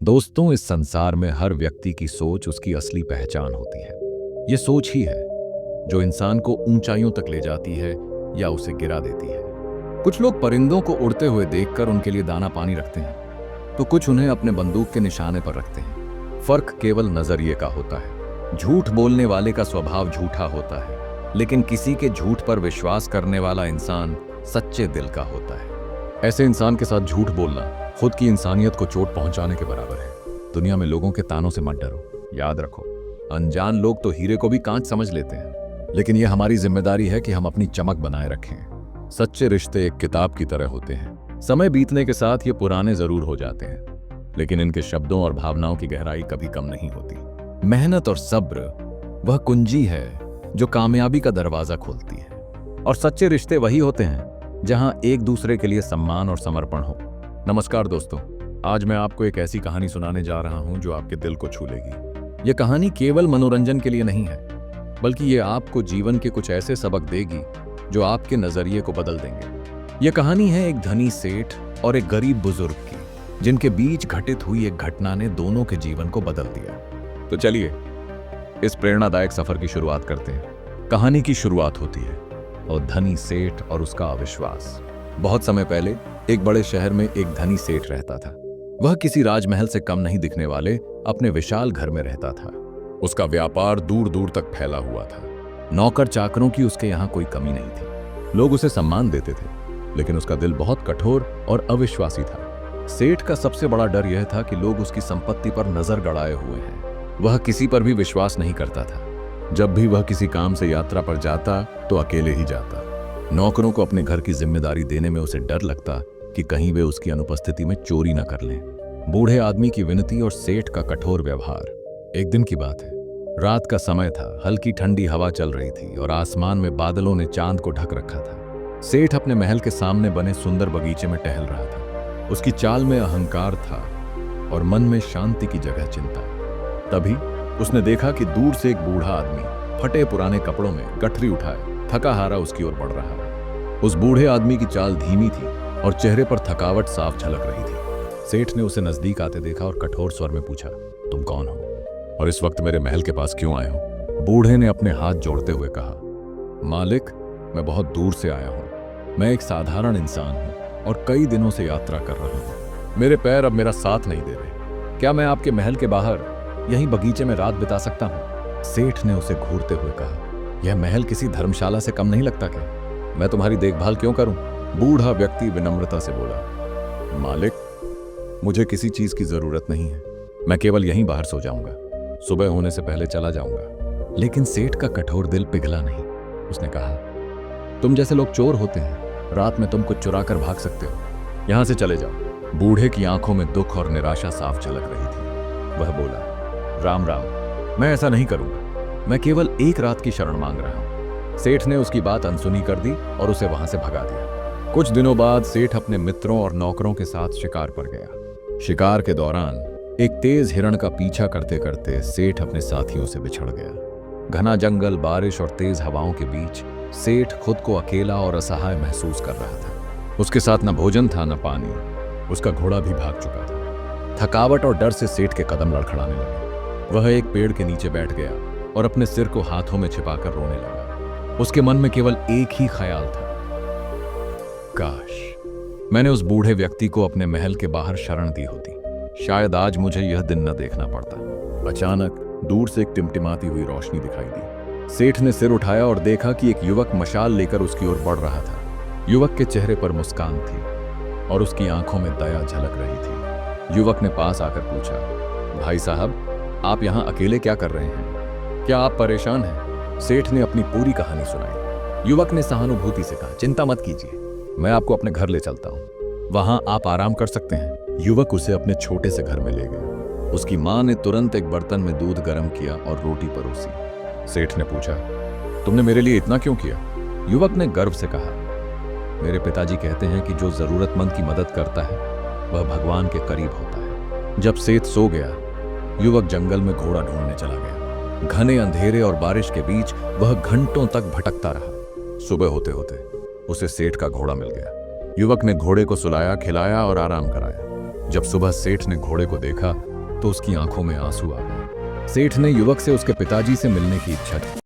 दोस्तों, इस संसार में हर व्यक्ति की सोच उसकी असली पहचान होती है। ये सोच ही है जो इंसान को ऊंचाइयों तक ले जाती है या उसे गिरा देती है। कुछ लोग परिंदों को उड़ते हुए देखकर उनके लिए दाना पानी रखते हैं, तो कुछ उन्हें अपने बंदूक के निशाने पर रखते हैं। फर्क केवल नजरिए का होता है। झूठ बोलने वाले का स्वभाव झूठा होता है, लेकिन किसी के झूठ पर विश्वास करने वाला इंसान सच्चे दिल का होता है। ऐसे इंसान के साथ झूठ बोलना खुद की इंसानियत को चोट पहुंचाने के बराबर है। दुनिया में लोगों के तानों से मत डरो। याद रखो, अनजान लोग तो हीरे को भी कांच समझ लेते हैं, लेकिन यह हमारी जिम्मेदारी है कि हम अपनी चमक बनाए रखें। सच्चे रिश्ते एक किताब की तरह होते हैं। समय बीतने के साथ ये पुराने जरूर हो जाते हैं, लेकिन इनके शब्दों और भावनाओं की गहराई कभी कम नहीं होती। मेहनत और सब्र वह कुंजी है जो कामयाबी का दरवाजा खोलती है, और सच्चे रिश्ते वही होते हैं जहां एक दूसरे के लिए सम्मान और समर्पण हो। नमस्कार दोस्तों, आज मैं आपको एक ऐसी कहानी सुनाने जा रहा हूं जो आपके दिल को छू लेगी। यह कहानी केवल मनोरंजन के लिए नहीं है, बल्कि ये आपको जीवन के कुछ ऐसे सबक देगी जो आपके नजरिए को बदल देंगे। यह कहानी है एक धनी सेठ और एक गरीब बुजुर्ग की, जिनके बीच घटित हुई एक घटना ने दोनों के जीवन को बदल दिया। तो चलिए इस प्रेरणादायक सफर की शुरुआत करते हैं। कहानी की शुरुआत होती है और धनी सेठ और उसका अविश्वास। बहुत समय पहले एक बड़े शहर में एक धनी सेठ रहता था। वह किसी राजमहल से कम नहीं दिखने वाले अपने विशाल घर में रहता था। उसका व्यापार दूर दूर तक फैला हुआ था। नौकर चाकरों की उसके यहाँ कोई कमी नहीं थी। लोग उसे सम्मान देते थे, लेकिन उसका दिल बहुत कठोर और अविश्वासी था। सेठ का सबसे बड़ा डर यह था कि लोग उसकी संपत्ति पर नजर गड़ाए हुए हैं। वह किसी पर भी विश्वास नहीं करता था। जब भी वह किसी काम से यात्रा पर जाता तो अकेले ही जाता। नौकरों को अपने घर की जिम्मेदारी देने में उसे डर लगता कि कहीं वे उसकी अनुपस्थिति में चोरी न कर लें। बूढ़े आदमी की विनती और सेठ का कठोर व्यवहार। एक दिन की बात है, रात का समय था। हल्की ठंडी हवा चल रही थी और आसमान में बादलों ने चांद को ढक रखा था। सेठ अपने महल के सामने बने सुंदर बगीचे में टहल रहा था। उसकी चाल में अहंकार था और मन में शांति की जगह चिंता। तभी उसने देखा कि दूर से एक बूढ़ा आदमी फटे पुराने कपड़ों में गठरी उठाए थका हारा उसकी ओर बढ़ रहा है। उस बूढ़े आदमी की चाल धीमी थी और चेहरे पर थकावट साफ झलक रही थी। सेठ ने उसे नजदीक आते देखा और कठोर स्वर में पूछा, तुम कौन हो और इस वक्त मेरे महल के पास क्यों आए हो? बूढ़े ने अपने हाथ जोड़ते हुए कहा, मालिक, मैं बहुत दूर से आया हूं। मैं एक साधारण इंसान हूं और कई दिनों से यात्रा कर रहा हूं। मेरे पैर अब मेरा साथ नहीं दे रहे। क्या मैं आपके महल के बाहर यहीं बगीचे में रात बिता सकता हूं? सेठ ने उसे घूरते हुए कहा, यह महल किसी धर्मशाला से कम नहीं लगता क्या? मैं तुम्हारी देखभाल क्यों करूं? बूढ़ा व्यक्ति विनम्रता से बोला, मालिक, मुझे किसी चीज की जरूरत नहीं है। मैं केवल यहीं बाहर सो जाऊंगा। सुबह होने से पहले चला जाऊंगा। लेकिन सेठ का कठोर दिल पिघला नहीं। उसने कहा, तुम जैसे लोग चोर होते हैं। रात में तुम कुछ चुरा कर भाग सकते हो। यहां से चले जाओ। बूढ़े की आंखों में दुख और निराशा साफ झलक रही थी। वह बोला, राम राम, मैं ऐसा नहीं करूंगा। मैं केवल एक रात की शरण मांग रहा हूं। सेठ ने उसकी बात अनसुनी कर दी और उसे वहां से भगा दिया। कुछ दिनों बाद सेठ अपने मित्रों और नौकरों के साथ शिकार पर गया। शिकार के दौरान एक तेज हिरण का पीछा करते करते सेठ अपने साथियों से बिछड़ गया। घना जंगल, बारिश और तेज हवाओं के बीच सेठ खुद को अकेला और असहाय महसूस कर रहा था। उसके साथ न भोजन था न पानी। उसका घोड़ा भी भाग चुका था। थकावट और डर से सेठ के कदम लड़खड़ाने लगे। वह एक पेड़ के नीचे बैठ गया और अपने सिर को हाथों में छिपाकर रोने लगा। उसके मन में केवल एक ही ख्याल था, काश मैंने उस बूढ़े व्यक्ति को अपने महल के बाहर शरण दी होती। शायद आज मुझे यह दिन न देखना पड़ता। अचानक दूर से एक टिमटिमाती हुई रोशनी दिखाई दी। सेठ ने सिर उठाया और देखा कि एक युवक मशाल लेकर उसकी ओर बढ़ रहा था। युवक के चेहरे पर मुस्कान थी और उसकी आंखों में दया झलक रही थी। युवक ने पास आकर पूछा, भाई साहब, आप यहाँ अकेले क्या कर रहे हैं? क्या आप परेशान हैं? सेठ ने अपनी पूरी कहानी सुनाई। युवक ने सहानुभूति से कहा, चिंता मत कीजिए, मैं आपको अपने घर ले चलता हूँ। वहां आप आराम कर सकते हैं। युवक उसे अपने छोटे से घर में ले गया। उसकी माँ ने तुरंत एक बर्तन में दूध गर्म किया और रोटी परोसी। सेठ ने पूछा, तुमने मेरे लिए इतना क्यों किया? युवक ने गर्व से कहा, मेरे पिताजी कहते हैं कि जो जरूरतमंद की मदद करता है वह भगवान के करीब होता है। जब सेठ सो गया, युवक जंगल में घोड़ा ढूंढने चला गया। घने अंधेरे और बारिश के बीच वह घंटों तक भटकता रहा। सुबह होते होते उसे सेठ का घोड़ा मिल गया। युवक ने घोड़े को सुलाया, खिलाया और आराम कराया। जब सुबह सेठ ने घोड़े को देखा तो उसकी आंखों में आंसू आ गए। सेठ ने युवक से उसके पिताजी से मिलने की इच्छा की।